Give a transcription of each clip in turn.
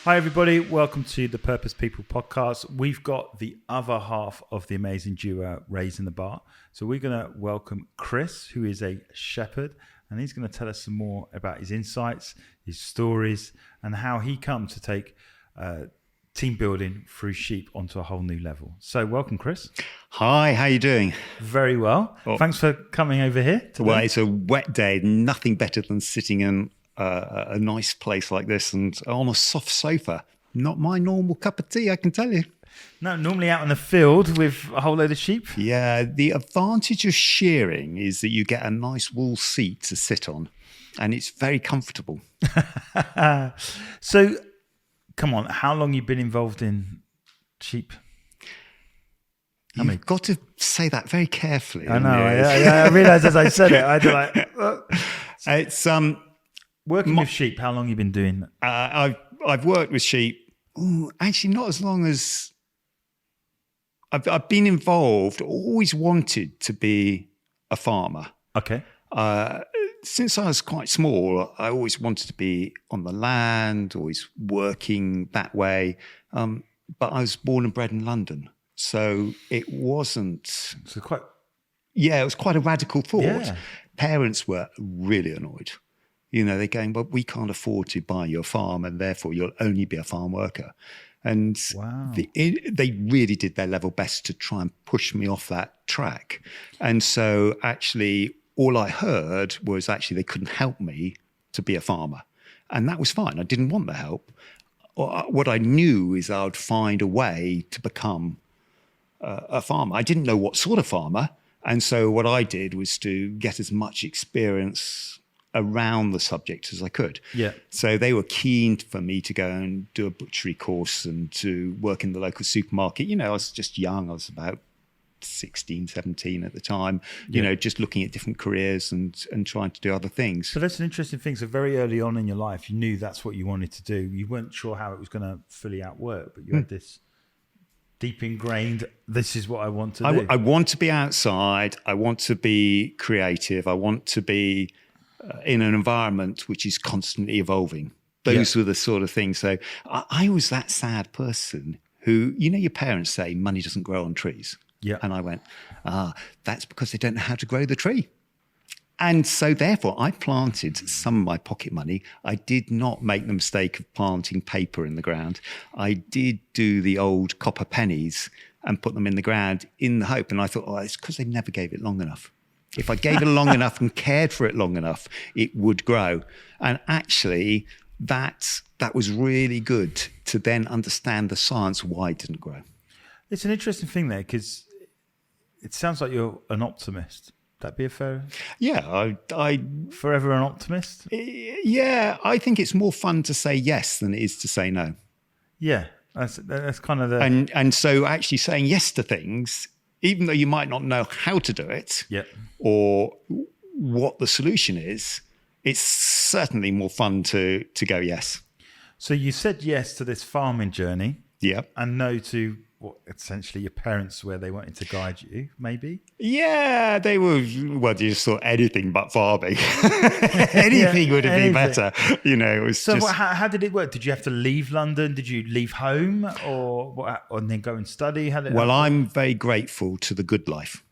Hi, everybody. Welcome to the Purpose People podcast. We've got the other half of the amazing duo raising the bar. So we're going to welcome Chris, who is a shepherd, and he's going to tell us some more about his insights, his stories, and how he come to take team building through sheep onto a whole new level. So welcome, Chris. Hi, how you doing? Very well. Thanks for coming over here today. Well, it's a wet day. Nothing better than sitting in a nice place like this and on a soft sofa. Not my normal cup of tea, I can tell you. No, normally out in the field with a whole load of sheep. Yeah, the advantage of shearing is that you get a nice wool seat to sit on, and it's very comfortable. So, come on, how long you been involved in sheep? You've got to say that very carefully. I know. Yeah, I realised as I said it. I do like. It's working with sheep. How long you been doing that? I've worked with sheep. Actually, not as long as I've been involved. Always wanted to be a farmer. Okay. Since I was quite small, I always wanted to be on the land, always working that way. But I was born and bred in London, so it wasn't. So quite. Yeah, it was quite a radical thought. Yeah. Parents were really annoyed. You know, they're going, well, we can't afford to buy your farm, and therefore you'll only be a farm worker. And wow. They really did their level best to try and push me off that track. And so actually, all I heard was actually they couldn't help me to be a farmer. And that was fine. I didn't want the help. What I knew is I would find a way to become a farmer. I didn't know what sort of farmer. And so what I did was to get as much experience around the subject as I could. Yeah. So they were keen for me to go and do a butchery course and to work in the local supermarket. You know, I was just young. I was about 16, 17 at the time, you know, just looking at different careers and trying to do other things. So that's an interesting thing. So very early on in your life, you knew that's what you wanted to do. You weren't sure how it was going to fully outwork, but you had this deep ingrained, this is what I want to do. I want to be outside. I want to be creative. I want to be in an environment which is constantly evolving. Those were the sort of things. So I was that sad person who, you know, your parents say money doesn't grow on trees. Yeah. And I went, that's because they don't know how to grow the tree. And so therefore I planted some of my pocket money. I did not make the mistake of planting paper in the ground. I did do the old copper pennies and put them in the ground in the hope. And I thought, it's because they never gave it long enough. If I gave it long enough and cared for it long enough, it would grow. And actually, that was really good to then understand the science why it didn't grow. It's an interesting thing there because it sounds like you're an optimist. That be a fair? Yeah, I forever an optimist. Yeah, I think it's more fun to say yes than it is to say no. Yeah, that's kind of the and so actually saying yes to things, even though you might not know how to do it, or what the solution is, it's certainly more fun to go yes. So you said yes to this farming journey, and no to what essentially your parents, where they wanted to guide you, maybe. Yeah, they were. Well, you just thought anything but farming. Anything would have been better. You know, it was. So, how did it work? Did you have to leave London? Did you leave home, or and then go and study? Well, I'm very grateful to The Good Life.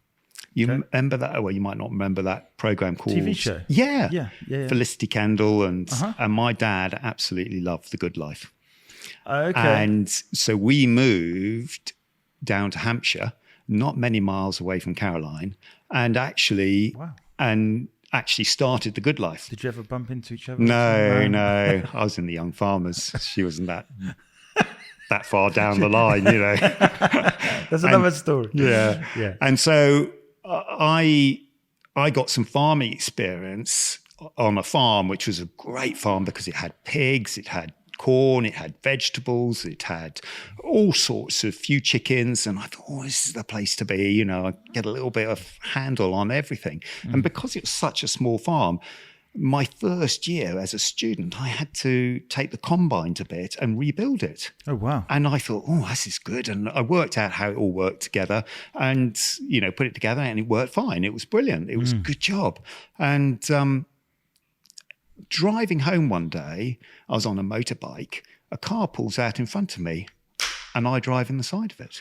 You remember that? Well, you might not remember that program called TV show. Yeah. Felicity Kendall and my dad absolutely loved The Good Life. Okay. And so we moved down to Hampshire, not many miles away from Caroline, and actually started The Good Life. Did you ever bump into each other? No. I was in the Young Farmers. She wasn't that far down the line, you know. That's another story. Yeah. And so I got some farming experience on a farm, which was a great farm because it had pigs, it had corn, it had vegetables, it had all sorts of few chickens. And I thought, this is the place to be. You know, I get a little bit of handle on everything. And because it was such a small farm, my first year as a student, I had to take the combine to bit and rebuild it. Oh, wow. And I thought, this is good. And I worked out how it all worked together and, you know, put it together and it worked fine. It was brilliant. It was a good job. And driving home one day, I was on a motorbike a car pulls out in front of me and I drive in the side of it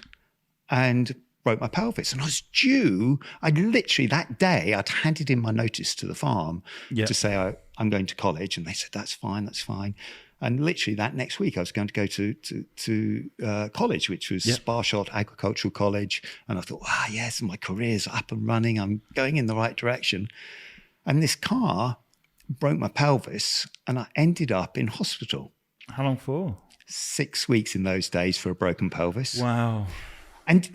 and broke my pelvis. And I was due, I'd literally that day, I'd handed in my notice to the farm to say I'm going to college. And they said, that's fine, that's fine. And literally that next week, I was going to go to college, which was Sparshot Agricultural College. And I thought, yes, my career's up and running. I'm going in the right direction. And this car broke my pelvis and I ended up in hospital. How long for? 6 weeks in those days for a broken pelvis. Wow.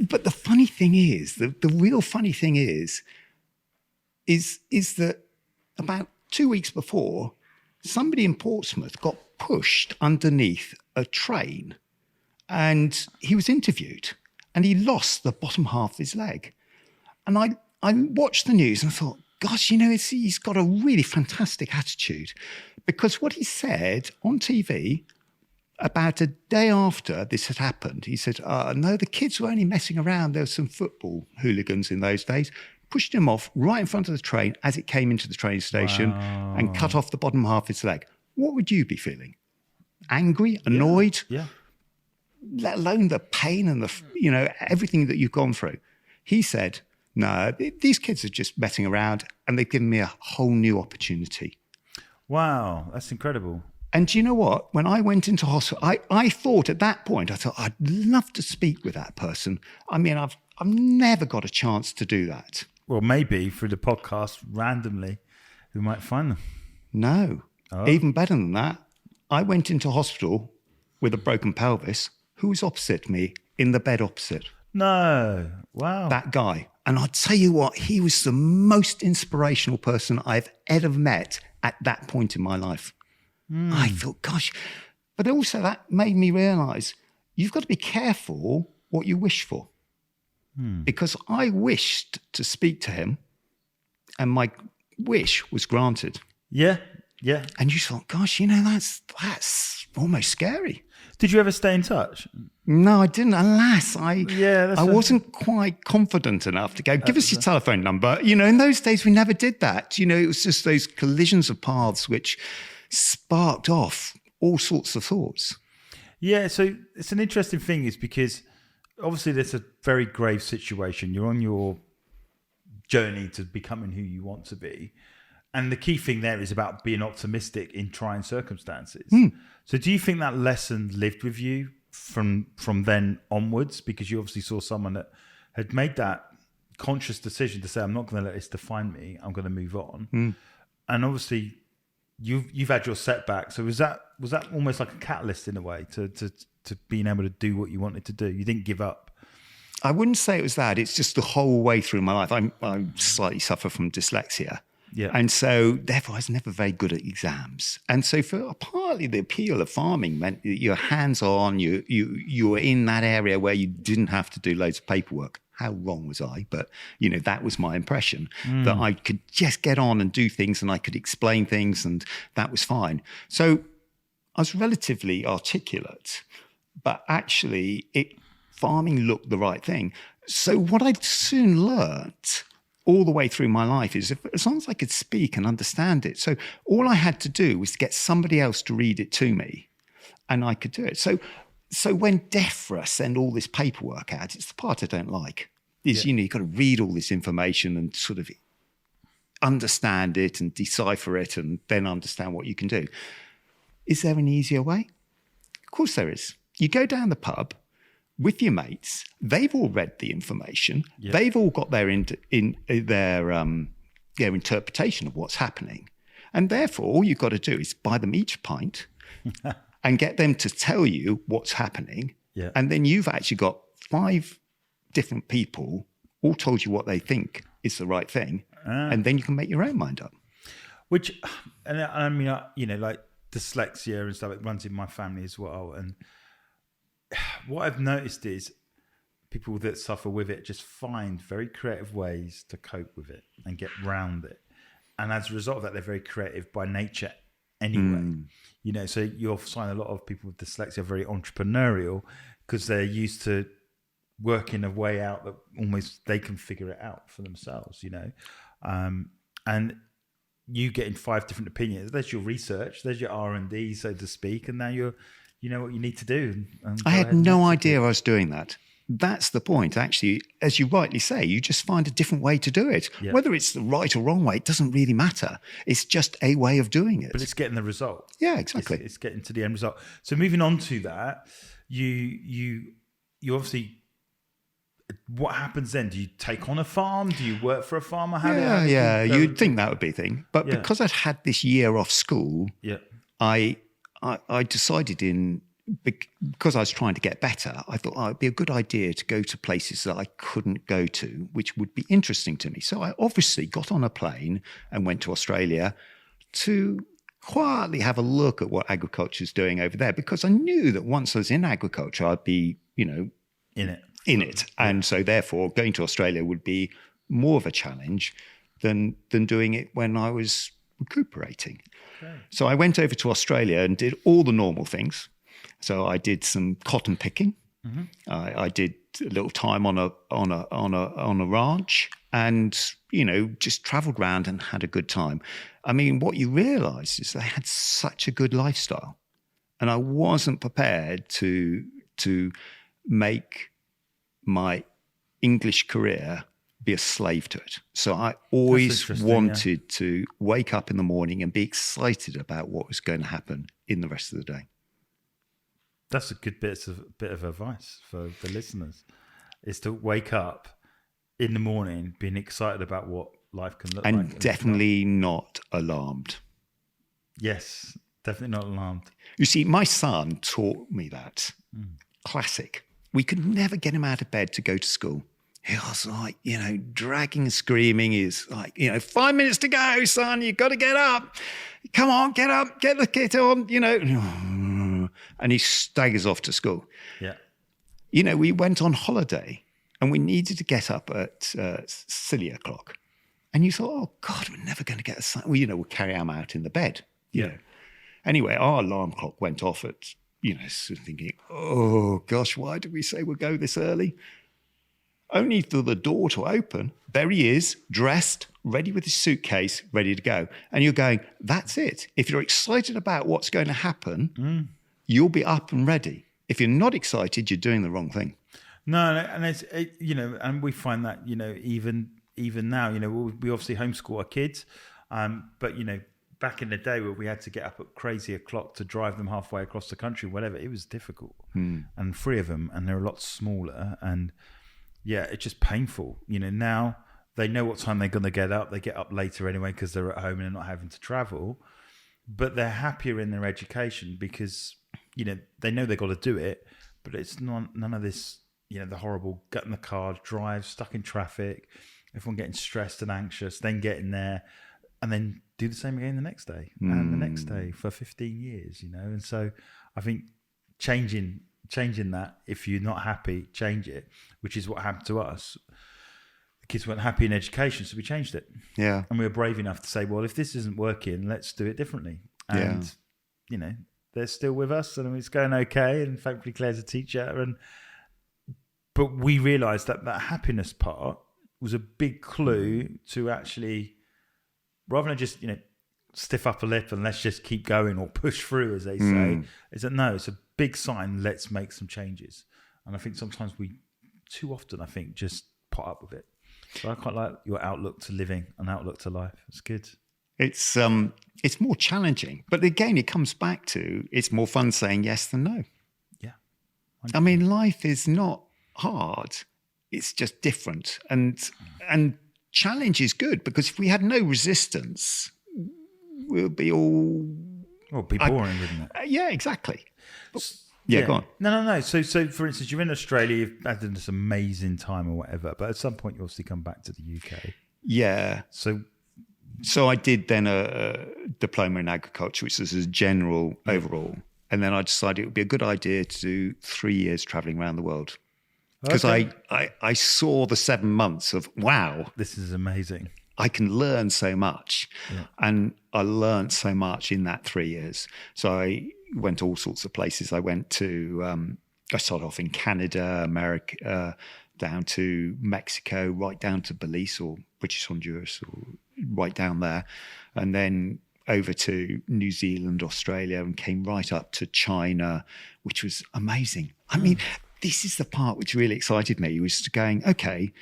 But the funny thing is, the real funny thing is that about 2 weeks before, somebody in Portsmouth got pushed underneath a train and he was interviewed and he lost the bottom half of his leg. And I watched the news and I thought, gosh, he's got a really fantastic attitude, because what he said on TV about a day after this had happened, he said, no, the kids were only messing around. There were some football hooligans in those days. Pushed him off right in front of the train as it came into the train station and cut off the bottom half of his leg. What would you be feeling? Angry, annoyed? Yeah. Let alone the pain and everything that you've gone through. He said, no, these kids are just messing around and they've given me a whole new opportunity. Wow, that's incredible. And do you know what? When I went into hospital, I thought at that point, I thought, I'd love to speak with that person. I mean, I've never got a chance to do that. Well, maybe through the podcast, randomly, we might find them. No. Even better than that, I went into hospital with a broken pelvis. Who was opposite me in the bed opposite? No. Wow. That guy. And I'll tell you what, he was the most inspirational person I've ever met at that point in my life. I thought, gosh. But also that made me realise you've got to be careful what you wish for. Because I wished to speak to him and my wish was granted. Yeah, yeah. And you thought, gosh, that's almost scary. Did you ever stay in touch? No, I didn't. Alas, I wasn't quite confident enough to go, give us your telephone number. In those days, we never did that. It was just those collisions of paths which sparked off all sorts of thoughts. Yeah, so it's an interesting thing is because obviously there's a very grave situation. You're on your journey to becoming who you want to be. And the key thing there is about being optimistic in trying circumstances. So do you think that lesson lived with you from then onwards? Because you obviously saw someone that had made that conscious decision to say, I'm not going to let this define me. I'm going to move on. And obviously you've had your setback. So was that almost like a catalyst in a way to being able to do what you wanted to do? You didn't give up. I wouldn't say it was that. It's just the whole way through my life. I slightly suffer from dyslexia. Yeah. And so therefore I was never very good at exams. And so for partly the appeal of farming meant that you're hands-on, you were in that area where you didn't have to do loads of paperwork. How wrong was I? But, that was my impression, that I could just get on and do things and I could explain things and that was fine. So I was relatively articulate, but actually farming looked the right thing. So what I soon learnt all the way through my life is as long as I could speak and understand it. So all I had to do was to get somebody else to read it to me and I could do it. So when DEFRA send all this paperwork out, it's the part I don't like. You've got to read all this information and sort of understand it and decipher it and then understand what you can do. Is there an easier way? Of course there is. You go down the pub with your mates. They've all read the information. Yeah. They've all got their interpretation of what's happening. And therefore, all you've got to do is buy them each pint and get them to tell you what's happening. Yeah. And then you've actually got 5 different people all told you what they think is the right thing. And then you can make your own mind up. Which, and I mean, like dyslexia and stuff, it runs in my family as well. And what I've noticed is people that suffer with it just find very creative ways to cope with it and get round it. And as a result of that, they're very creative by nature anyway. So you'll find a lot of people with dyslexia are very entrepreneurial because they're used to working a way out that almost they can figure it out for themselves, and you getting 5 different opinions. There's your research, there's your R&D, so to speak, and now you're you know what you need to do. And I go had ahead and no execute. idea I was doing that. That's the point. Actually, as you rightly say, you just find a different way to do it. Yeah. Whether it's the right or wrong way, it doesn't really matter. It's just a way of doing it. But it's getting the result. Yeah, exactly. It's getting to the end result. So moving on to that, you obviously. What happens then? Do you take on a farm? Do you work for a farmer? Yeah. You'd think that would be a thing. But because I'd had this year off school, I decided because I was trying to get better, I thought it'd be a good idea to go to places that I couldn't go to, which would be interesting to me. So I obviously got on a plane and went to Australia to quietly have a look at what agriculture is doing over there, because I knew that once I was in agriculture, I'd be, in it. And so therefore going to Australia would be more of a challenge than doing it when I was recuperating. Okay. So I went over to Australia and did all the normal things. So I did some cotton picking. Mm-hmm. I did a little time on a ranch, and just travelled around and had a good time. I mean, what you realise is they had such a good lifestyle, and I wasn't prepared to make my English career be a slave to it. So I always wanted to wake up in the morning and be excited about what was going to happen in the rest of the day. That's a good bit of advice for the listeners, is to wake up in the morning being excited about what life can look like. And definitely not alarmed. Yes, definitely not alarmed. You see, my son taught me that. Classic. We could never get him out of bed to go to school. He was like, dragging and screaming. He's like, 5 minutes to go, son, you've got to get up. Come on, get up, get the kit on, And he staggers off to school. Yeah. We went on holiday and we needed to get up at silly o'clock. And you thought, oh, God, we're never going to get a sign. Well, we'll carry him out in the bed. Anyway, our alarm clock went off at, sort of thinking, oh, gosh, why did we say we'll go this early? Only for the door to open. There he is, dressed, ready with his suitcase, ready to go. And you're going, that's it. If you're excited about what's going to happen, you'll be up and ready. If you're not excited, you're doing the wrong thing. No, and it's and we find that even now, we obviously homeschool our kids, but back in the day where we had to get up at crazy o'clock to drive them halfway across the country, whatever, it was difficult. And 3 of them, and they're a lot smaller, and it's just painful. Now they know what time they're going to get up. They get up later anyway because they're at home and they're not having to travel. But they're happier in their education because they know they've got to do it. But it's none of this. The horrible get in the car, drive, stuck in traffic, everyone getting stressed and anxious, then getting there, and then do the same again the next day and the next day for 15 years. And so I think changing that, if you're not happy, change it, which is what happened to us. The kids weren't happy in education, so we changed it. Yeah. And we were brave enough to say, well, if this isn't working, let's do it differently. And, they're still with us and it's going okay. And thankfully Claire's a teacher. But we realised that happiness part was a big clue to actually, rather than just, stiff upper lip and let's just keep going or push through, as they say, is that no, it's a big sign, let's make some changes. And I think sometimes we, too often, just pot up with it. So I quite like your outlook to living and outlook to life. It's good. It's more challenging. But again, it comes back to it's more fun saying yes than no. Yeah. I mean, life is not hard. It's just different. And challenge is good because if we had no resistance, we'll be all... Well, it'd be boring, wouldn't it? Yeah, exactly. Go on. No. So, for instance, you're in Australia, you've had this amazing time or whatever, but at some point you obviously come back to the UK. Yeah. So I did then a diploma in agriculture, which is a general overall. And then I decided it would be a good idea to do 3 years traveling around the world. Because I saw the 7 months of, wow. This is amazing. I can learn so much. Yeah. And I learned so much in that 3 years. So I went to all sorts of places. I went to, I started off in Canada, America, down to Mexico, right down to Belize or British Honduras, or right down there. And then over to New Zealand, Australia, and came right up to China, which was amazing. I mean, this is the part which really excited me, was going, okay,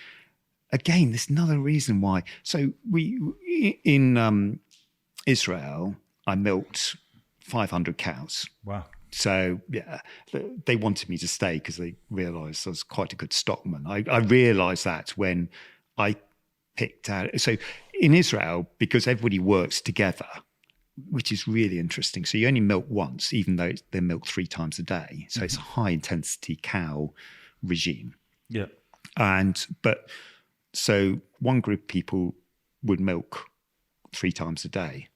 again, there's another reason why. So in Israel, I milked 500 cows. Wow. So, yeah, they wanted me to stay because they realised I was quite a good stockman. I realised that when I picked out. So in Israel, because everybody works together, which is really interesting. So you only milk once, even though they're milked 3 times a day. So it's a high intensity cow regime. Yeah. So one group of people would milk 3 times a day.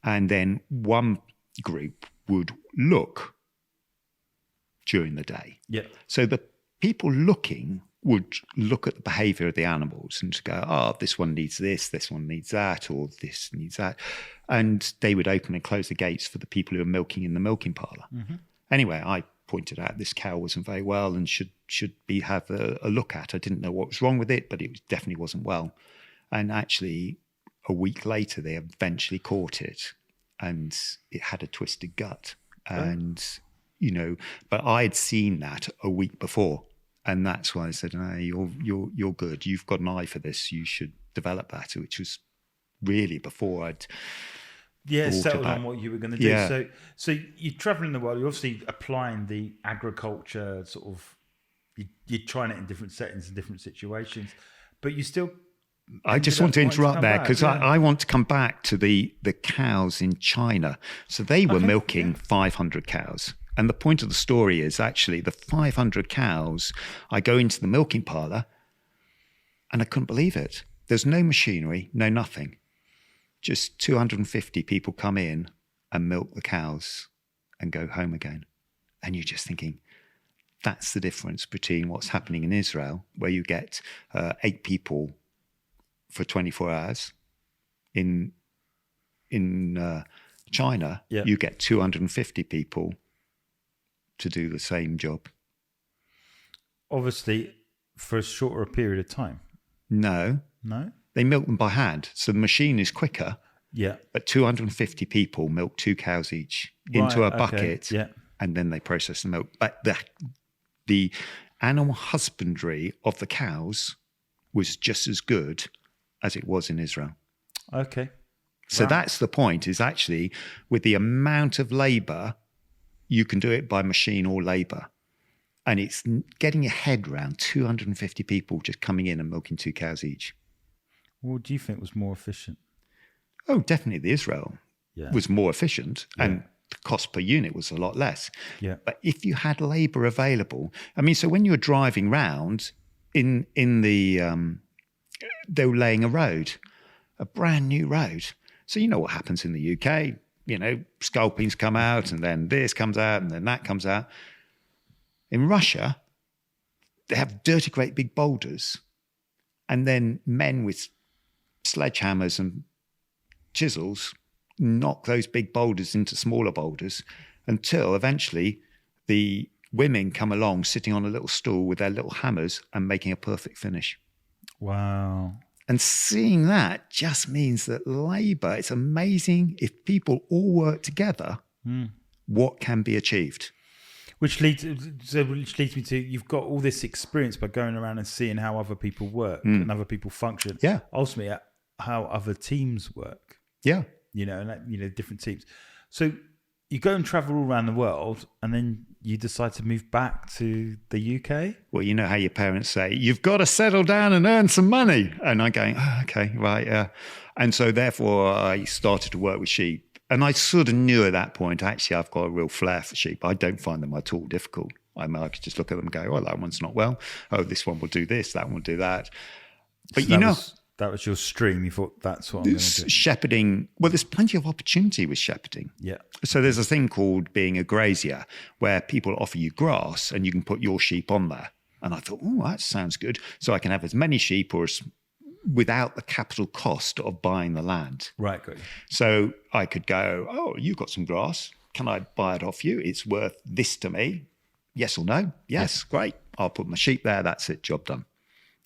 And then one group would look during the day. Yeah. So the people looking would look at the behavior of the animals and go, oh, this one needs this one needs that, or this needs that. And they would open and close the gates for the people who are milking in the milking parlour. Mm-hmm. Anyway, I pointed out this cow wasn't very well and should have a look at. I didn't know what was wrong with it, but it definitely wasn't well. And actually, a week later, they eventually caught it, and it had a twisted gut. And, but I had seen that a week before. And that's why I said, you're good. You've got an eye for this. You should develop that, which was really before I'd settled on what you were going to do. Yeah. So you're traveling the world. You're obviously applying the agriculture sort of. You're trying it in different settings and different situations, but you still. I just want to interrupt there because yeah. I want to come back to the cows in China. So they were milking 500 cows. And the point of the story is actually the 500 cows, I go into the milking parlour and I couldn't believe it. There's no machinery, no nothing. Just 250 people come in and milk the cows and go home again. And you're just thinking, that's the difference between what's happening in Israel, where you get 8 people for 24 hours. In China, you get 250 people to do the same job. Obviously, for a shorter period of time. No. They milk them by hand. So the machine is quicker. Yeah. But 250 people milk 2 cows each into a bucket. Yeah. And then they process the milk. But the animal husbandry of the cows was just as good as it was in Israel. Okay. So that's the point, is actually with the amount of labour, you can do it by machine or labour. And it's getting your head around 250 people just coming in and milking 2 cows each. What do you think was more efficient? Oh, definitely the Israel was more efficient and the cost per unit was a lot less. Yeah. But if you had labour available, I mean, so when you're driving round in the, they were laying a road, a brand new road. So you know what happens in the UK, scalpings come out and then this comes out and then that comes out. In Russia, they have dirty, great big boulders. And then men with sledgehammers and chisels knock those big boulders into smaller boulders until eventually the women come along sitting on a little stool with their little hammers and making a perfect finish. Wow. And seeing that just means that labour, it's amazing if people all work together, what can be achieved. Which leads me to, you've got all this experience by going around and seeing how other people work and other people function. Yeah. Ultimately, how other teams work. Yeah. Different teams. So you go and travel all around the world and then you decide to move back to the UK? Well, you know how your parents say, you've got to settle down and earn some money. And I'm going, okay, right, yeah. And so therefore I started to work with sheep. And I sort of knew at that point, actually, I've got a real flair for sheep. I don't find them at all difficult. I could just look at them and go, oh, that one's not well. Oh, this one will do this, that one will do that. But so that was your stream. You thought, that's what I'm going to do. Shepherding, well, there's plenty of opportunity with shepherding. Yeah. So there's a thing called being a grazier where people offer you grass and you can put your sheep on there. And I thought, oh, that sounds good. So I can have as many sheep without the capital cost of buying the land. Right, good. So I could go, oh, you've got some grass. Can I buy it off you? It's worth this to me. Yes or no? Yes, great. I'll put my sheep there. That's it. Job done.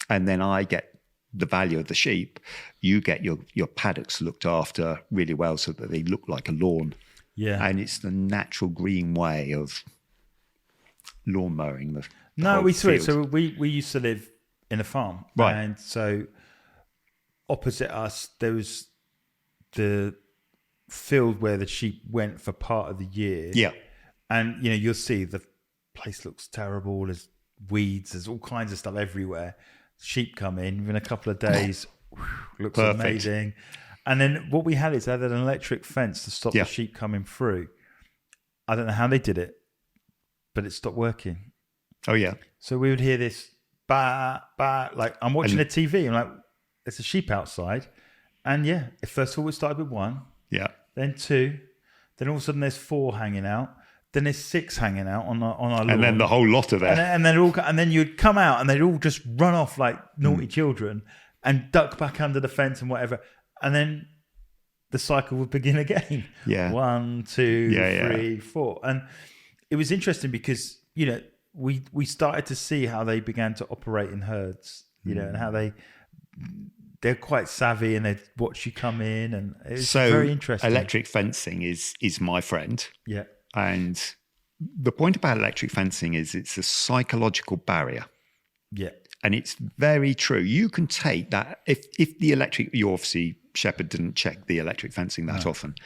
And then I get the value of the sheep, you get your paddocks looked after really well so that they look like a lawn. Yeah. And it's the natural green way of lawn mowing. No, we saw it. So we used to live in a farm. Right. And so opposite us, there was the field where the sheep went for part of the year. Yeah. And, you'll see the place looks terrible. There's weeds. There's all kinds of stuff everywhere. Sheep come in within a couple of days. Looks Perfect. amazing. And then what we had is they had an electric fence to stop the sheep coming through. I don't know how they did it, but it stopped working. Oh, yeah. So we would hear this, bah, bah, like I'm watching the TV. I'm like, there's a sheep outside. And first of all, it started with one. Yeah. Then two. Then all of a sudden there's 4 hanging out. Then there's 6 hanging out on our lawn. And then the whole lot of there. And then you'd come out and they'd all just run off like naughty children and duck back under the fence and whatever. And then the cycle would begin again. Yeah. 1, 2, 3, 4. And it was interesting because, we started to see how they began to operate in herds, and how they're quite savvy and they'd watch you come in, and it was very interesting. Electric fencing is my friend. Yeah. And the point about electric fencing is it's a psychological barrier. Yeah. And it's very true. You can take that if the electric, you obviously, Shepherd didn't check the electric fencing that often.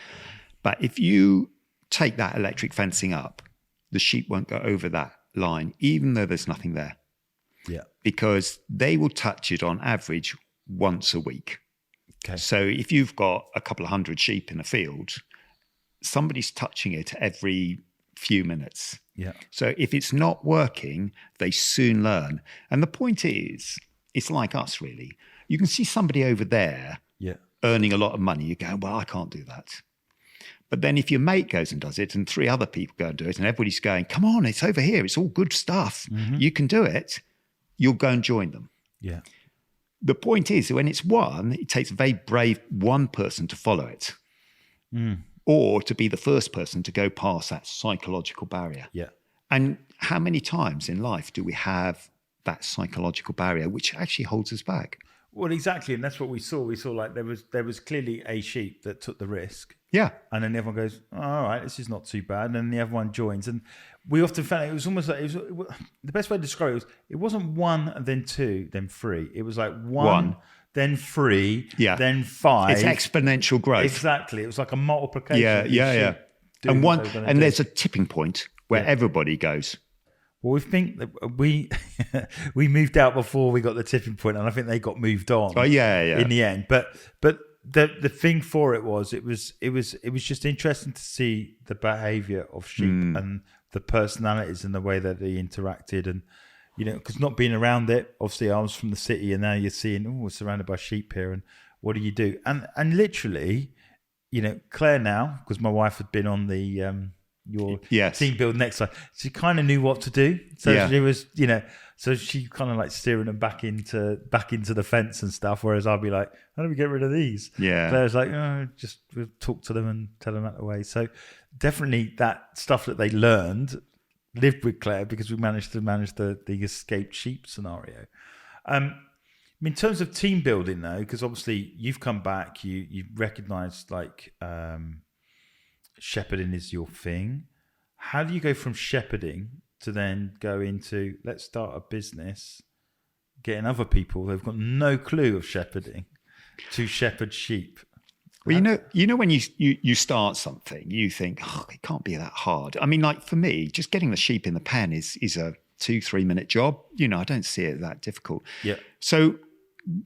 But if you take that electric fencing up, the sheep won't go over that line, even though there's nothing there. Yeah. Because they will touch it on average once a week. Okay. So if you've got a couple of hundred sheep in a field, somebody's touching it every few minutes. Yeah. So if it's not working, they soon learn. And the point is, it's like us, really. You can see somebody over there earning a lot of money. You go, well, I can't do that. But then if your mate goes and does it and 3 other people go and do it and everybody's going, come on, it's over here. It's all good stuff. Mm-hmm. You can do it. You'll go and join them. Yeah. The point is, when it's one, it takes a very brave one person to follow it. Or to be the first person to go past that psychological barrier. Yeah. And how many times in life do we have that psychological barrier which actually holds us back? Well, exactly. And that's what we saw. We saw like there was clearly a sheep that took the risk. Yeah. And then everyone goes, oh, all right, this is not too bad. And then the other one joins. And we often found it was almost like, the best way to describe it wasn't 1 and then 2, then 3. It was like one. Then 3, then 5. It's exponential growth. Exactly. It was like a multiplication. Yeah. And there's a tipping point where everybody goes. Well, we think that we moved out before we got the tipping point, and I think they got moved on. Oh yeah. In the end, but the thing for it was just interesting to see the behaviour of sheep and the personalities and the way that they interacted, and because not being around it, obviously I was from the city, and now you're seeing we're surrounded by sheep here, and what do you do? And literally, Claire now, because my wife had been on the your team building exercise, she kind of knew what to do. So she was, so she kind of like steering them back into the fence and stuff. Whereas I'd be like, how do we get rid of these? Yeah. Claire's like, just we'll talk to them and tell them that way. So definitely that stuff that they learned lived with Claire because we managed to manage the escaped sheep scenario. In terms of team building though, because obviously you've come back, you recognised like shepherding is your thing. How do you go from shepherding to then go into let's start a business, getting other people who've got no clue of shepherding to shepherd sheep? Well, when you start something, you think, it can't be that hard. I mean, like for me, just getting the sheep in the pen is a 2-3 minute job. I don't see it that difficult. Yeah. So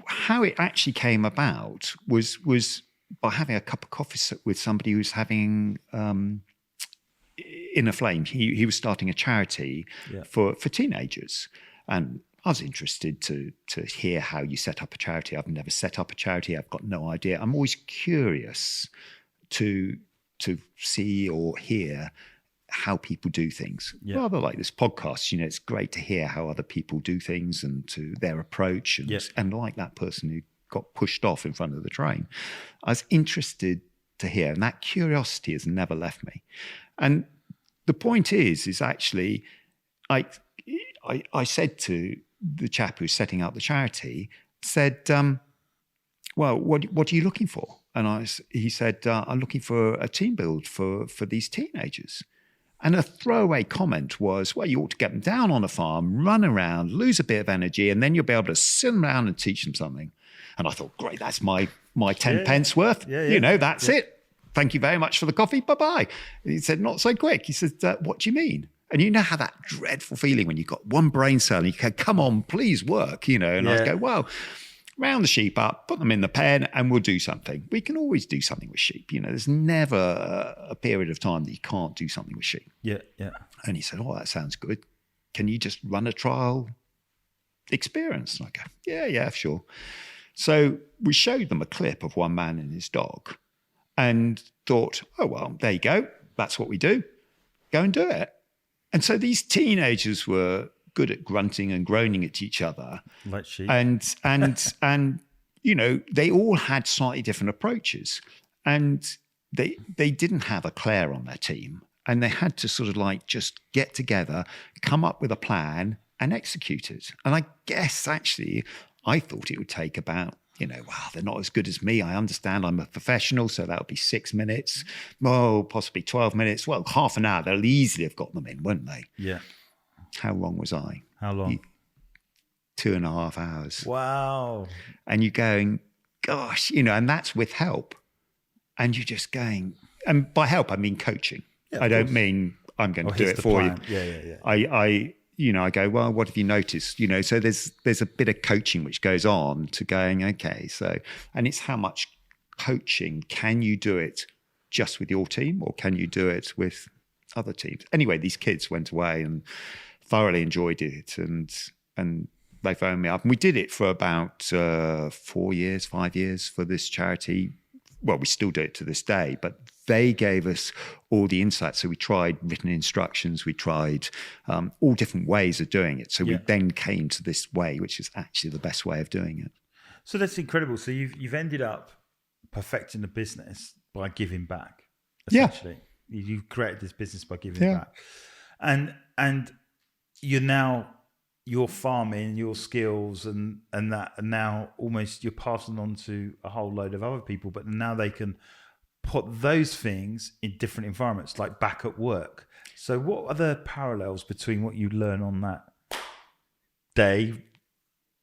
how it actually came about was by having a cup of coffee with somebody who's having in a flame. He was starting a charity for teenagers, and I was interested to hear how you set up a charity. I've never set up a charity. I've got no idea. I'm always curious to see or hear how people do things. Rather like this podcast, it's great to hear how other people do things and to their approach and like that person who got pushed off in front of the train. I was interested to hear, and that curiosity has never left me. And the point is actually, I said to the chap who's setting up the charity, said, well, what are you looking for? And he said, I'm looking for a team build for these teenagers. And a throwaway comment was, well, you ought to get them down on a farm, run around, lose a bit of energy, and then you'll be able to sit them down and teach them something. And I thought, great, that's my 10 pence worth. Yeah. That's it. Thank you very much for the coffee. Bye-bye. He said, not so quick. He said, what do you mean? And you know how that dreadful feeling when you've got one brain cell and you go, come on, please work, And I go, well, round the sheep up, put them in the pen, and we'll do something. We can always do something with sheep. There's never a period of time that you can't do something with sheep. Yeah. And he said, oh, that sounds good. Can you just run a trial experience? And I go, yeah, sure. So we showed them a clip of one man and his dog and thought, oh, well, there you go. That's what we do. Go and do it. And so these teenagers were good at grunting and groaning at each other. Like sheep. And they all had slightly different approaches. And they didn't have a Claire on their team. And they had to sort of like just get together, come up with a plan and execute it. And I guess actually I thought it would take about, wow, they're not as good as me. I understand I'm a professional, so that'll be 6 minutes. Oh, possibly 12 minutes. Well, half an hour, they'll easily have got them in, won't they? Yeah. How long was I? How long? 2.5 hours. Wow. And you're going, gosh, and that's with help. And you're just going, and by help, I mean coaching. I don't mean I'm going to do it for you. Yeah. I go, well, what have you noticed? So there's a bit of coaching which goes on to going, okay, so, and it's how much coaching can you do it just with your team or can you do it with other teams? Anyway, these kids went away and thoroughly enjoyed it and they phoned me up. And we did it for about 5 years for this charity. Well, we still do it to this day, but they gave us all the insights. So we tried written instructions. We tried all different ways of doing it. So we then came to this way, which is actually the best way of doing it. So that's incredible. So you've ended up perfecting the business by giving back, essentially. Yeah. You've created this business by giving back. And you're farming, your skills and that, and now almost you're passing on to a whole load of other people, but now they can put those things in different environments, like back at work. So what are the parallels between what you learn on that day,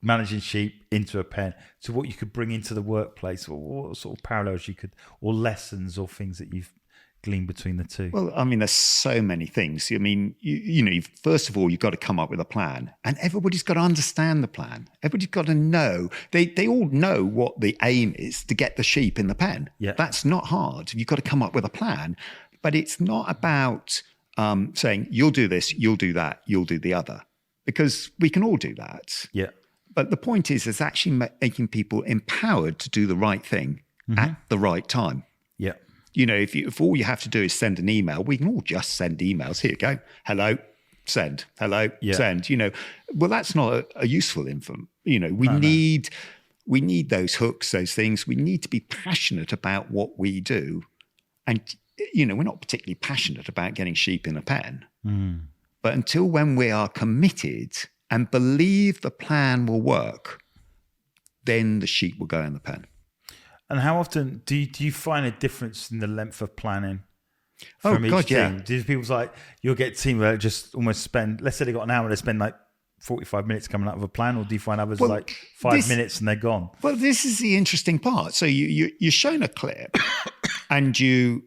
managing sheep into a pen, to what you could bring into the workplace, or what sort of parallels you could, or lessons or things that you've glean between the two? Well, I mean, there's so many things. I mean, first of all, you've got to come up with a plan, and everybody's got to understand the plan. Everybody's got to know. They all know what the aim is to get the sheep in the pen. Yeah. That's not hard. You've got to come up with a plan, but it's not about saying you'll do this, you'll do that, you'll do the other, because we can all do that. Yeah. But the point is actually making people empowered to do the right thing at the right time. Yeah. If all you have to do is send an email, we can all just send emails. Here you go. Hello, send. Hello, send. Well, that's not a useful info. We need those hooks, those things. We need to be passionate about what we do. And, we're not particularly passionate about getting sheep in a pen. Mm. But until when we are committed and believe the plan will work, then the sheep will go in the pen. And how often do you find a difference in the length of planning from each team? Yeah. Do people like, you'll get a team where just almost spend, let's say they got an hour, they spend like 45 minutes coming up with a plan, or do you find others 5 minutes and they're gone? Well, this is the interesting part. So you're shown a clip and you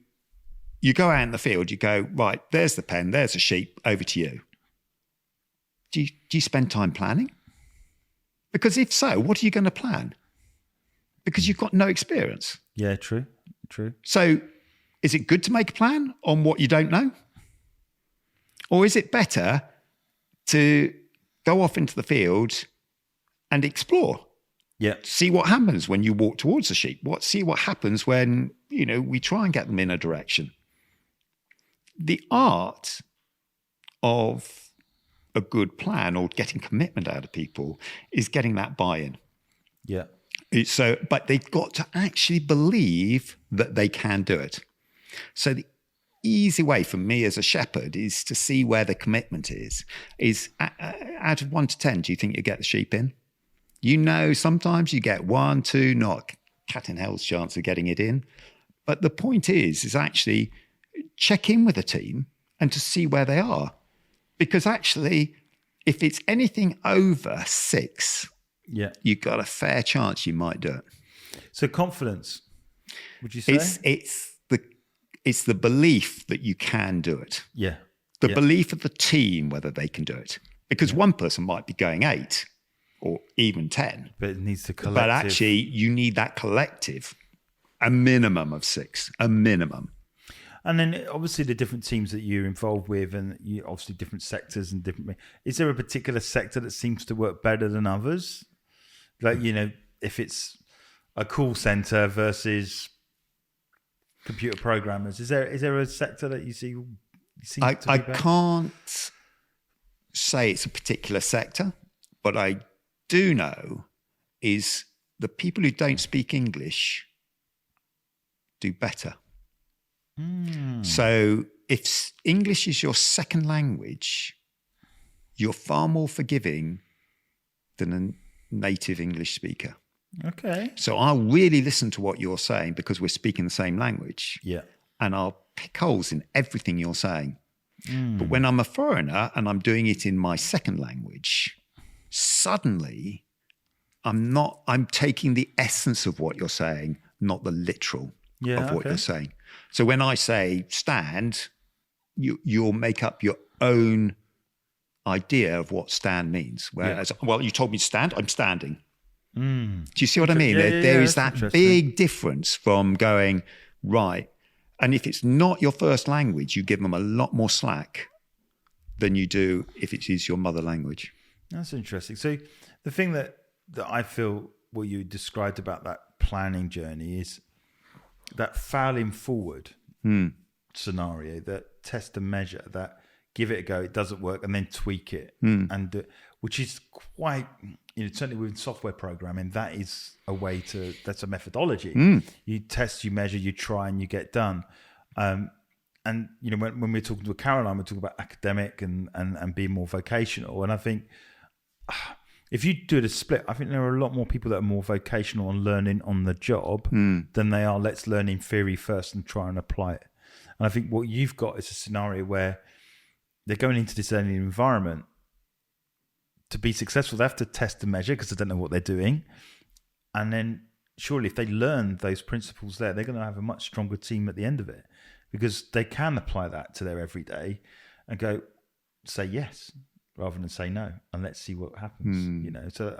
go out in the field, you go, right, there's the pen, there's a sheep, over to you. Do you spend time planning? Because if so, what are you going to plan? Because you've got no experience. Yeah, true. So is it good to make a plan on what you don't know? Or is it better to go off into the field and explore? Yeah. See what happens when you walk towards the sheep. See what happens when, we try and get them in a direction. The art of a good plan or getting commitment out of people is getting that buy-in. Yeah. But they've got to actually believe that they can do it. So the easy way for me as a shepherd is to see where the commitment is out of 1 to 10, do you think you get the sheep in? You know, sometimes you get 1, 2, not cat in hell's chance of getting it in. But the point is actually check in with the team and to see where they are. Because actually, if it's anything over 6, you've got a fair chance you might do it. So confidence, would you say? It's the belief that you can do it. Yeah. The belief of the team, whether they can do it. Because one person might be going 8 or even 10. But it needs the collective. But actually, you need that collective, a minimum of 6, a minimum. And then obviously the different teams that you're involved with, and you obviously different sectors and different. Is there a particular sector that seems to work better than others? Like, you know, if it's a call center versus computer programmers, is there a sector that you see? I can't say it's a particular sector, but I do know is the people who don't speak English do better. So if English is your second language, you're far more forgiving than a native English speaker. Okay. So I'll really listen to what you're saying because we're speaking the same language. Yeah. And I'll pick holes in everything you're saying. But when I'm a foreigner and I'm doing it in my second language, suddenly I'm taking the essence of what you're saying, not the literal of what you're saying. So when I say stand, you'll make up your own idea of what stand means. Whereas, well, you told me to stand, I'm standing. Do you see what I mean? There is that big difference from going, right. And if it's not your first language, you give them a lot more slack than you do if it is your mother language. That's interesting. So the thing that I feel what you described about that planning journey is that fouling forward scenario, that test and measure, that give it a go, it doesn't work, and then tweak it, and which is quite, you know, certainly within software programming, that is a way to, that's a methodology. You test, you measure, you try, and you get done. And you know, when we're talking to Caroline, we're talking about academic and being more vocational. And I think if you do the split, I think there are a lot more people that are more vocational and learning on the job than they are let's learn in theory first and try and apply it. And I think what you've got is a scenario where they're going into this learning environment. To be successful, they have to test and measure because they don't know what they're doing. And then surely if they learn those principles there, they're going to have a much stronger team at the end of it because they can apply that to their everyday and go, say yes, rather than say no, and let's see what happens. You know, so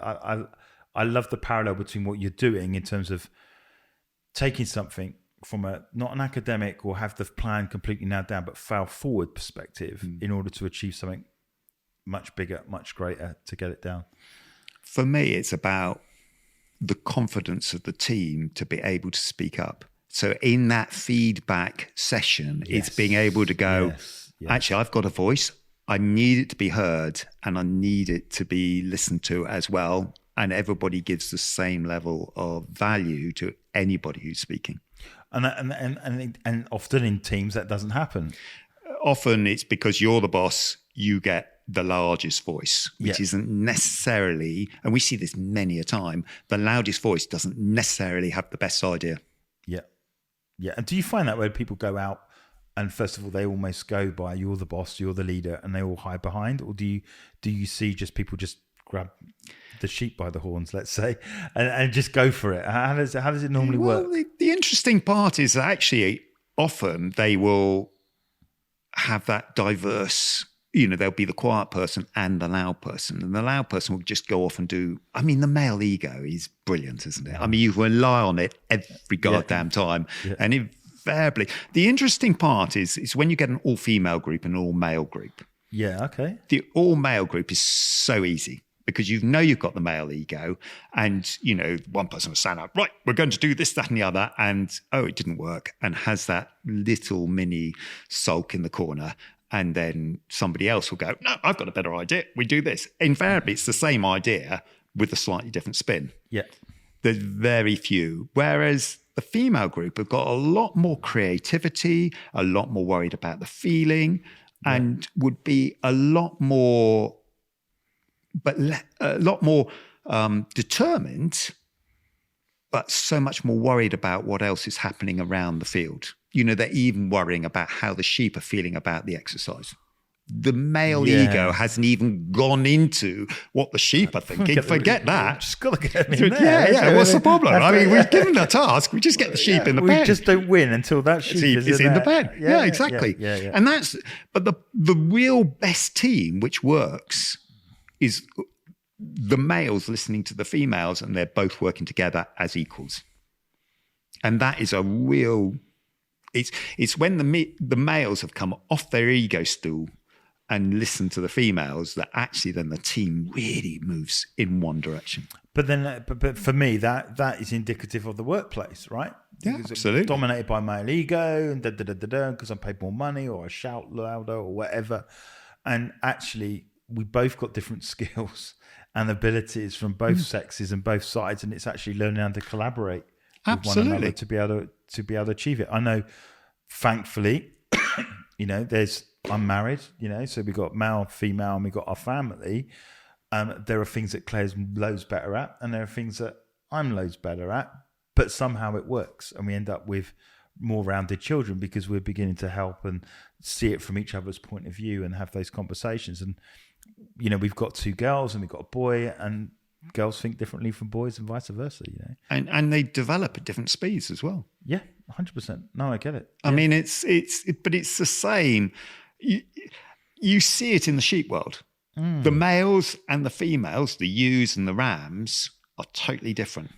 I love the parallel between what you're doing in terms of taking something from a not an academic or have the plan completely nailed down, but fail forward perspective in order to achieve something much bigger, much greater to get it down. For me, it's about the confidence of the team to be able to speak up. So in that feedback session, it's being able to go, actually, I've got a voice. I need it to be heard and I need it to be listened to as well. And everybody gives the same level of value to anybody who's speaking. And often in teams that doesn't happen. Often it's because you're the boss, you get the largest voice, which isn't necessarily, and we see this many a time, the loudest voice doesn't necessarily have the best idea. Yeah. And do you find that when people go out and first of all, they almost go by, you're the boss, you're the leader, and they all hide behind? Or do you see just people just grab the sheep by the horns, let's say, and just go for it? How does it normally work? The interesting part is actually often they will have that diverse, you know, there'll be the quiet person and the loud person. And the loud person will just go off and do, I mean, the male ego is brilliant, isn't it? I mean, you rely on it every goddamn time. And invariably, the interesting part is when you get an all-female group and an all-male group. Yeah, okay. The all-male group is so easy because you know you've got the male ego and, you know, one person will stand up, right, we're going to do this, that and the other. And, oh, it didn't work. And has that little mini sulk in the corner. And then somebody else will go, no, I've got a better idea. We do this. Invariably, it's the same idea with a slightly different spin. Yeah. There's very few. Whereas the female group have got a lot more creativity, a lot more worried about the feeling, and would be a lot more, determined, but so much more worried about what else is happening around the field. They're even worrying about how the sheep are feeling about the exercise. The male ego hasn't even gone into what the sheep are thinking. Forget that. Just got to get them in there. Yeah. What's the problem? I mean, we've given the task. We just get the sheep in the pen. We just don't win until that sheep is in the pen. Yeah, exactly. Yeah. And but the real best team which works is the males listening to the females, and they're both working together as equals. And that is a real. It's when the males have come off their ego stool and listen to the females that actually then the team really moves in one direction. But then, but for me, that is indicative of the workplace, right? Yeah, because absolutely. It's dominated by male ego and because I'm paid more money or I shout louder or whatever. And actually, we both got different skills and abilities from both sexes and both sides, and it's actually learning how to collaborate with one another to be able to achieve it. I know, thankfully, I'm married, so we've got male, female, and we've got our family. There are things that Claire's loads better at, and there are things that I'm loads better at, but somehow it works, and we end up with more rounded children because we're beginning to help and see it from each other's point of view and have those conversations. And, we've got 2 girls and we've got a boy, and girls think differently from boys and vice versa, And they develop at different speeds as well. Yeah, 100%. No, I get it. I mean, but it's the same. You see it in the sheep world. The males and the females, the ewes and the rams, are totally different.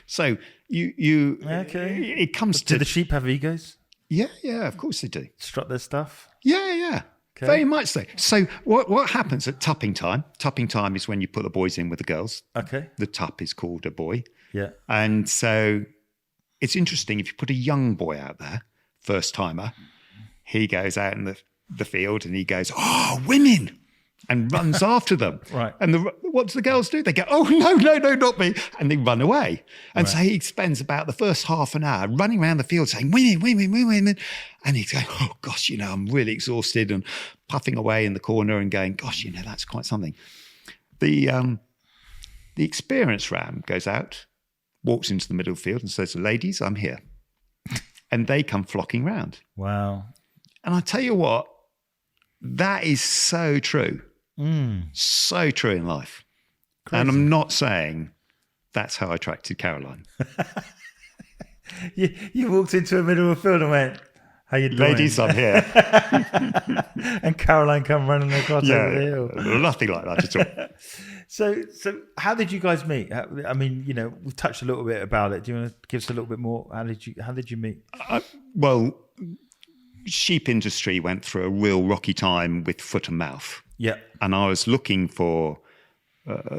So it comes to... Do the sheep have egos? Yeah, of course they do. Strut their stuff? Yeah. Okay. Very much so. So what happens at tupping time? Tupping time is when you put the boys in with the girls. Okay. The tup is called a boy. Yeah. And so it's interesting, if you put a young boy out there, first timer, he goes out in the field and he goes, "Oh, women!" and runs after them. Right. And what do the girls do? They go, "Oh, no, not me." And they run away. And so he spends about the first half an hour running around the field saying, women. And he's going, "Oh, gosh, I'm really exhausted," and puffing away in the corner and going, "Gosh, that's quite something." The experienced ram goes out, walks into the middle of the field and says, "Ladies, I'm here." And they come flocking round. Wow. And I tell you what, that is so true. So true in life. Crazy. And I'm not saying that's how I attracted Caroline. You walked into the middle of the field and went, "How you doing?" "Ladies, I'm here." And Caroline come running across over the hill. Nothing like that at all. So how did you guys meet? I mean, we've touched a little bit about it. Do you want to give us a little bit more? How did you meet? Well, sheep industry went through a real rocky time with foot and mouth. Yeah. And I was looking for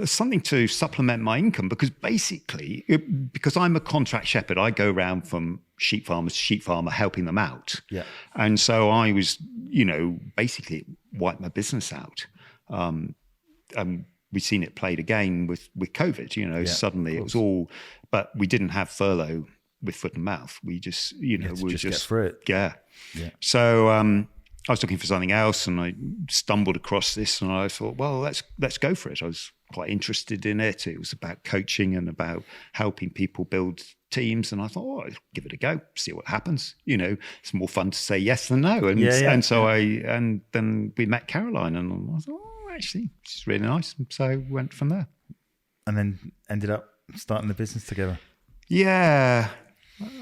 something to supplement my income because because I'm a contract shepherd, I go around from sheep farmer to sheep farmer helping them out. Yeah. And so I was, basically wiped my business out. We've seen it played again with COVID, suddenly it was all, but we didn't have furlough with foot and mouth. We just, we just get through it. Yeah. So I was looking for something else, and I stumbled across this, and I thought, well, let's go for it. I was quite interested in it. It was about coaching and about helping people build teams, and I thought, I'll give it a go, see what happens. It's more fun to say yes than no. And so and then we met Caroline, and I thought, actually, she's really nice. And so I went from there. And then ended up starting the business together. Yeah.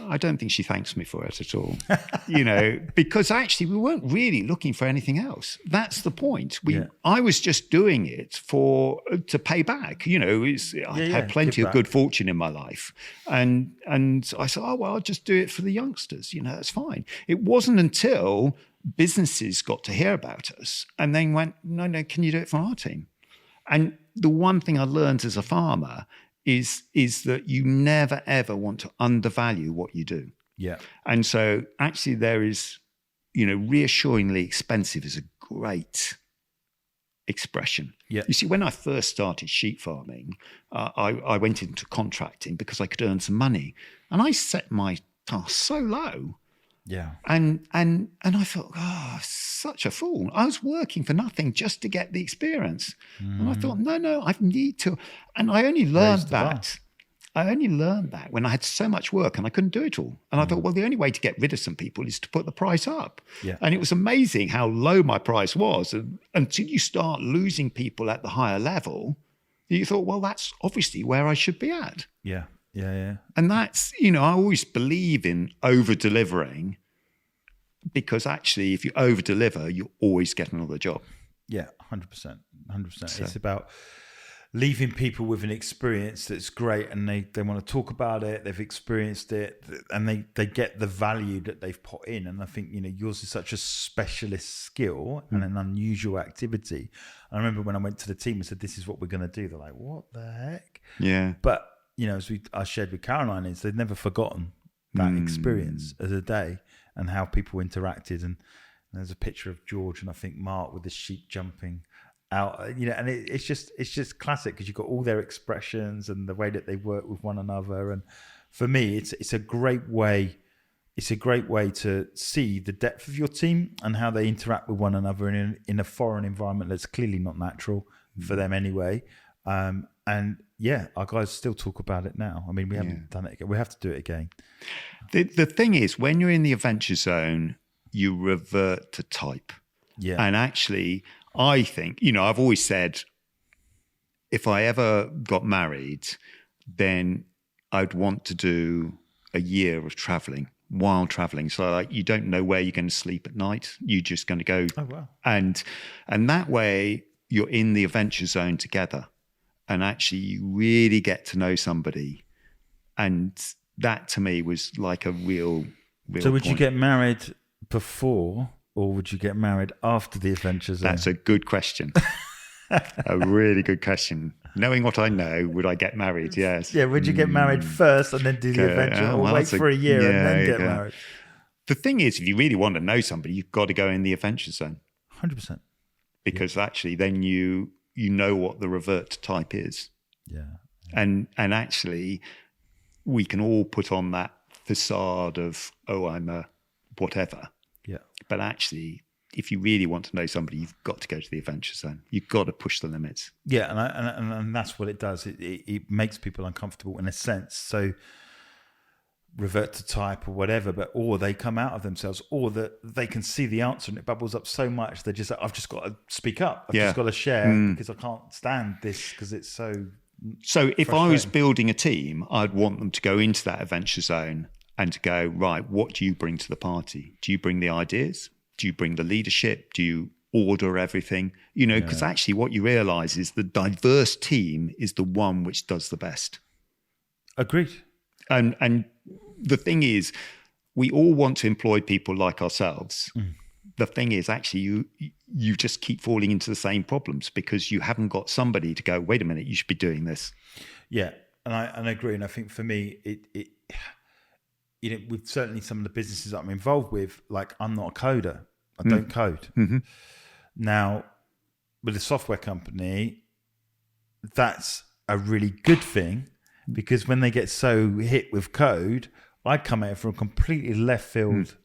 I don't think she thanks me for it at all, because actually we weren't really looking for anything else. That's the point. I was just doing it to pay back. I had plenty of good fortune in my life, and I said, "Oh well, I'll just do it for the youngsters. That's fine." It wasn't until businesses got to hear about us and then went, "No, can you do it for our team?" And the one thing I learned as a farmer is that you never, ever want to undervalue what you do. Yeah. And so actually there is, reassuringly expensive is a great expression. Yeah. You see, when I first started sheep farming, I went into contracting because I could earn some money. And I set my task so low Yeah. And I thought, oh, such a fool. I was working for nothing just to get the experience. And I thought, no, I need to. And I only learned that. I only learned that when I had so much work and I couldn't do it all. And I thought, well, the only way to get rid of some people is to put the price up. Yeah. And it was amazing how low my price was. And until you start losing people at the higher level, you thought, well, that's obviously where I should be at. Yeah. Yeah. And that's, I always believe in over-delivering, because actually if you over-deliver, you always get another job. Yeah, 100%. 100%. So. It's about leaving people with an experience that's great, and they want to talk about it, they've experienced it, and they get the value that they've put in. And I think, yours is such a specialist skill and an unusual activity. I remember when I went to the team and said, this is what we're going to do. They're like, what the heck? Yeah. But, as I shared with Caroline, is they've never forgotten that experience as a day and how people interacted. And there's a picture of George and I think Mark with the sheep jumping out, and it's just classic, because you've got all their expressions and the way that they work with one another. And for me, it's a great way. It's a great way to see the depth of your team and how they interact with one another in a foreign environment that's clearly not natural for them anyway. And yeah, our guys still talk about it now. I mean, we haven't done it again. We have to do it again. The thing is, when you're in the adventure zone, you revert to type. Yeah. And actually, I think, I've always said, if I ever got married, then I'd want to do a year of traveling, wild traveling. So like, you don't know where you're going to sleep at night. You're just going to go. Oh, wow. And that way you're in the adventure zone together. And actually you really get to know somebody. And that to me was like a real So would point. you get married before, or would you get married after the adventure zone? That's a good question. A really good question. Knowing what I know, would I get married? Yes. Yeah, would you get married first and then do the adventure, or wait for a year and then get married? The thing is, if you really want to know somebody, you've got to go in the adventure zone. 100%. Because actually then you know what the revert type is. Yeah. And actually we can all put on that facade of, oh, I'm a whatever. Yeah. But actually, if you really want to know somebody, you've got to go to the adventure zone. You've got to push the limits. Yeah, and that's what it does. It makes people uncomfortable in a sense. So revert to type or whatever, or they come out of themselves, or that they can see the answer and it bubbles up so much they're just like, I've just got to speak up. I've just got to share because I can't stand this because it's so. So if I was building a team, I'd want them to go into that adventure zone and to go, right, what do you bring to the party? Do you bring the ideas? Do you bring the leadership? Do you order everything? Because actually what you realize is the diverse team is the one which does the best. Agreed. And the thing is, we all want to employ people like ourselves. The thing is, actually, you just keep falling into the same problems because you haven't got somebody to go, wait a minute, you should be doing this. Yeah, and I agree. And I think for me, it with certainly some of the businesses that I'm involved with, like I'm not a coder. I don't code. Mm-hmm. Now, with a software company, that's a really good thing because when they get so hit with code, I come at it from a completely left field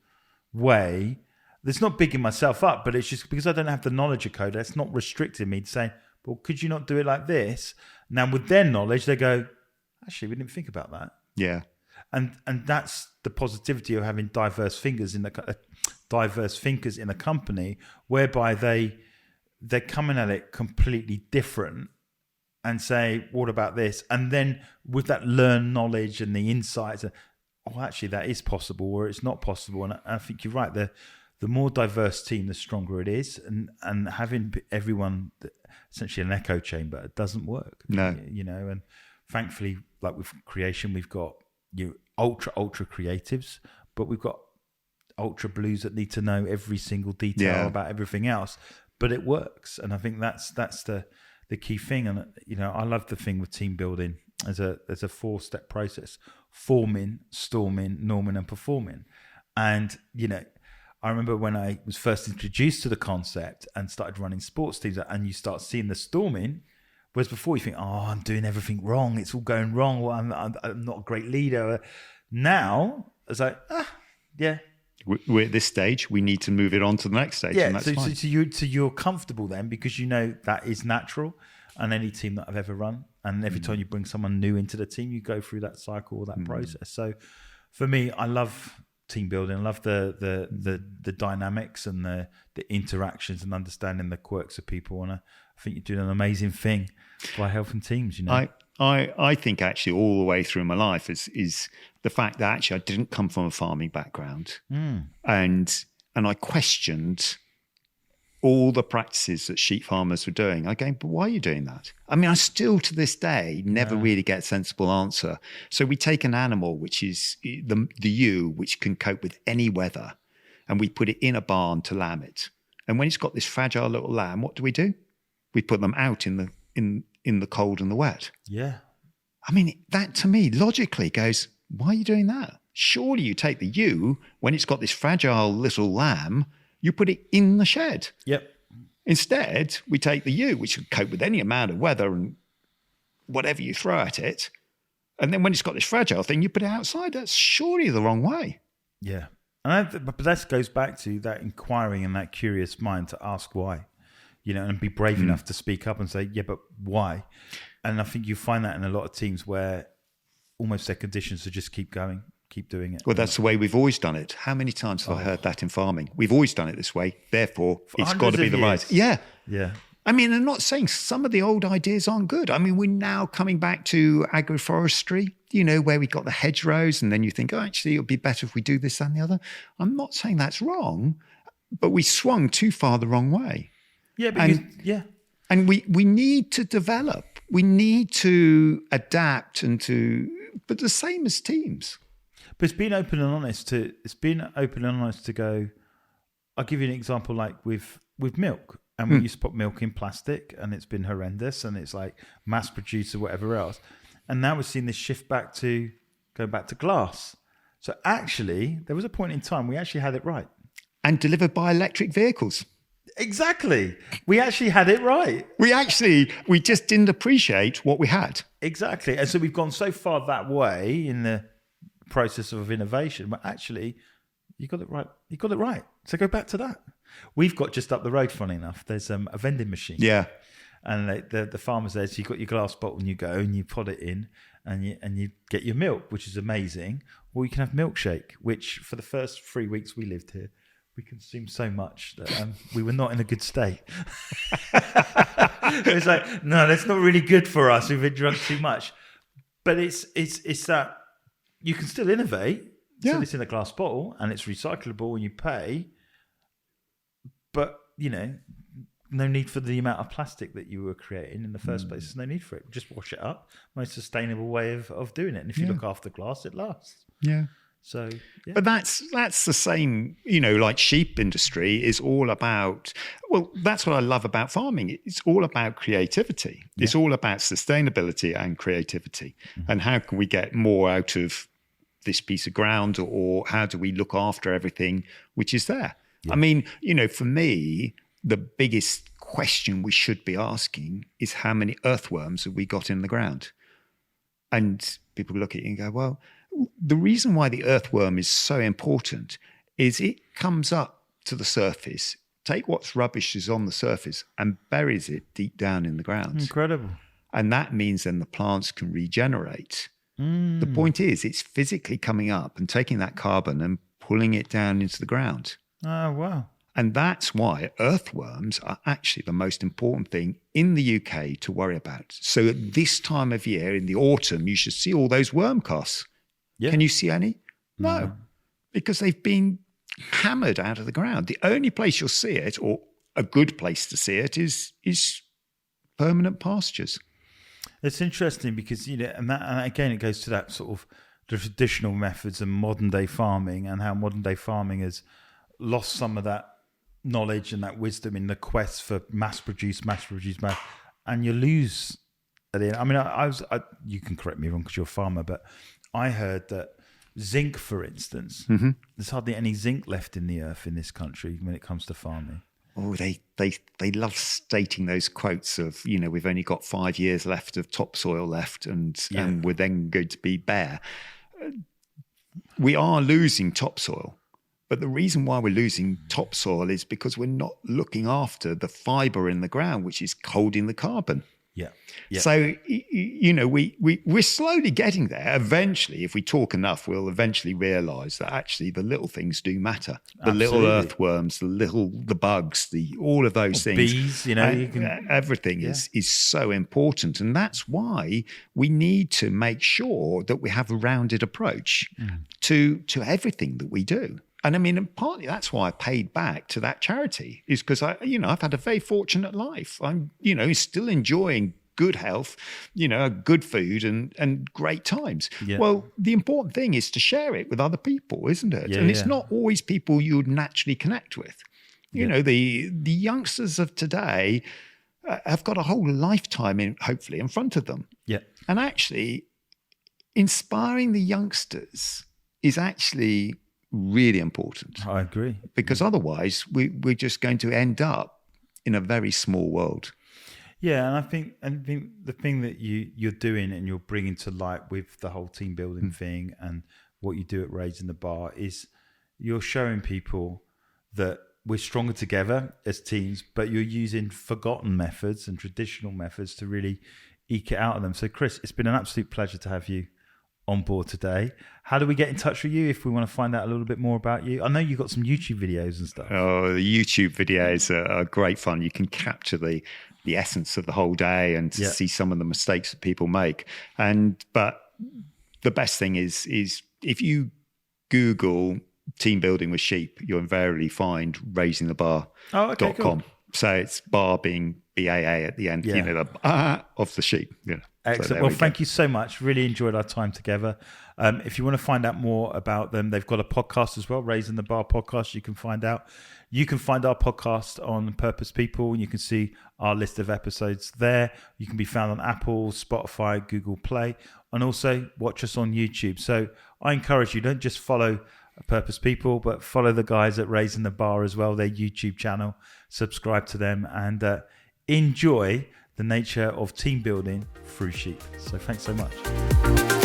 way. That's not bigging myself up, but it's just because I don't have the knowledge of code, that's not restricting me to say, well, could you not do it like this? Now, with their knowledge, they go, actually, we didn't think about that. Yeah. And that's the positivity of having diverse thinkers in a company, whereby they're coming at it completely different and say, what about this? And then with that learned knowledge and the insights, oh, actually, that is possible or it's not possible. And I think you're right. The more diverse team, the stronger it is. And having everyone essentially an echo chamber, it doesn't work. No. And thankfully, like with creation, we've got ultra creatives, but we've got ultra blues that need to know every single detail about everything else. But it works. And I think that's the key thing. And, I love the thing with team building as a 4-step process: forming, storming, norming, and performing. And, I remember when I was first introduced to the concept and started running sports teams, and you start seeing the storming, whereas before you think, oh, I'm doing everything wrong. It's all going wrong. Well, I'm not a great leader. Now, it's like, We're at this stage. We need to move it on to the next stage. Yeah, and that's fine. so you're comfortable then because you know that is natural. And any team that I've ever run, and every time you bring someone new into the team, you go through that cycle or that process. So for me, I love team building. I love the dynamics and the interactions and understanding the quirks of people. And I think you're doing an amazing thing by helping teams. You know, I think actually all the way through my life is the fact that actually I didn't come from a farming background, and I questioned all the practices that sheep farmers were doing. I go, but why are you doing that? I mean, I still to this day never really get a sensible answer. So we take an animal, which is the ewe, which can cope with any weather, and we put it in a barn to lamb it. And when it's got this fragile little lamb, what do? We put them out in the cold and the wet. Yeah. I mean, that to me logically goes, why are you doing that? Surely you take the ewe, when it's got this fragile little lamb, you put it in the shed. Yep. Instead, we take the ewe, which can cope with any amount of weather and whatever you throw at it. And then when it's got this fragile thing, you put it outside. That's surely the wrong way. Yeah. But that goes back to that inquiring and that curious mind to ask why, you know, and be brave enough to speak up and say, yeah, but why? And I think you find that in a lot of teams where almost their conditions to just keep going. Keep doing it. Well, that's the way we've always done it. How many times have I heard that in farming? We've always done it this way. Therefore, it's got to be the right. Yeah. Yeah. I mean, I'm not saying some of the old ideas aren't good. I mean, we're now coming back to agroforestry, you know, where we got the hedgerows and then you think, oh, actually, it would be better if we do this and the other. I'm not saying that's wrong, but we swung too far the wrong way. Yeah. Because, And we need to develop. We need to adapt but the same as teams. But it's being open and honest to go. I'll give you an example, like with milk, and we used to put milk in plastic, and it's been horrendous, and it's like mass produced or whatever else, and now we're seeing this shift back to go back to glass. So actually, there was a point in time we actually had it right, and delivered by electric vehicles. Exactly, we actually had it right. We just didn't appreciate what we had. Exactly, and so we've gone so far that way in the process of innovation, but actually you got it right. So go back to that. We've got just up the road, funny enough, there's a vending machine, and the farmer says, so you got your glass bottle and you go and you put it in and you get your milk, which is amazing, or you can have milkshake, which for the first 3 weeks we lived here we consumed so much that we were not in a good state. It was like, no, that's not really good for us, we've been drunk too much. But it's that you can still innovate. Yeah. So it's in a glass bottle and it's recyclable and you pay. But, you know, no need for the amount of plastic that you were creating in the first place. There's no need for it. Just wash it up. Most sustainable way of doing it. And if you look after glass, it lasts. Yeah. So, yeah. But that's the same, you know, like sheep industry is all about, well, that's what I love about farming. It's all about creativity. Yeah. It's all about sustainability and creativity. Mm-hmm. And how can we get more out of this piece of ground, or how do we look after everything which is there? Yeah. I mean, you know, for me, the biggest question we should be asking is how many earthworms have we got in the ground? And people look at you and go, well, the reason why the earthworm is so important is it comes up to the surface, take what's rubbish is on the surface and buries it deep down in the ground. Incredible. And that means then the plants can regenerate. The point is it's physically coming up and taking that carbon and pulling it down into the ground. Oh, wow. And that's why earthworms are actually the most important thing in the UK to worry about. So at this time of year, in the autumn, you should see all those worm casts. Yeah. Can you see any? No, because they've been hammered out of the ground. The only place you'll see it, or a good place to see it, is permanent pastures. It's interesting because, you know, and again, it goes to that sort of the traditional methods of modern day farming, and how modern day farming has lost some of that knowledge and that wisdom in the quest for mass produce, and you lose at the end. I mean, you can correct me wrong because you're a farmer, but I heard that zinc, for instance, there's hardly any zinc left in the earth in this country when it comes to farming. Oh, they love stating those quotes of, you know, we've only got 5 years left of topsoil left, and we're then going to be bare. We are losing topsoil, But the reason why we're losing topsoil is because we're not looking after the fiber in the ground, which is holding the carbon. Yeah. Yeah. So, we're slowly getting there. Eventually, if we talk enough, we'll eventually realize that actually the little things do matter. The little earthworms, the bugs, all of those things. Bees, everything is so important. And that's why we need to make sure that we have a rounded approach to everything that we do. And I mean, and partly that's why I paid back to that charity, is because I've had a very fortunate life. I'm, still enjoying good health, good food and great times. Yeah. Well, the important thing is to share it with other people, isn't it? And it's not always people you would naturally connect with. The youngsters of today have got a whole lifetime hopefully in front of them. Yeah. And actually inspiring the youngsters is actually really important. I agree. Because otherwise we're just going to end up in a very small world. Yeah, and I think the thing that you're doing and you're bringing to light with the whole team building thing and what you do at Raising the Bar is you're showing people that we're stronger together as teams, but you're using forgotten methods and traditional methods to really eke it out of them. So Chris, it's been an absolute pleasure to have you on board today. How do we get in touch with you if we want to find out a little bit more about you? I know you've got some YouTube videos and stuff. Oh, the YouTube videos are great fun. You can capture the essence of the whole day and see some of the mistakes that people make. But the best thing is if you Google team building with sheep, you'll invariably find raisingthebar.com. Cool. So it's bar being BAA at the end, the of the sheep. Excellent. So well, thank you so much. Really enjoyed our time together. If you want to find out more about them, they've got a podcast as well, Raising the Bar podcast. You can find out. You can find our podcast on Purpose People, and you can see our list of episodes there. You can be found on Apple, Spotify, Google Play, and also watch us on YouTube. So I encourage you, don't just follow Purpose People, but follow the guys at Raising the Bar as well, their YouTube channel. Subscribe to them and enjoy the nature of team building through sheep. So thanks so much.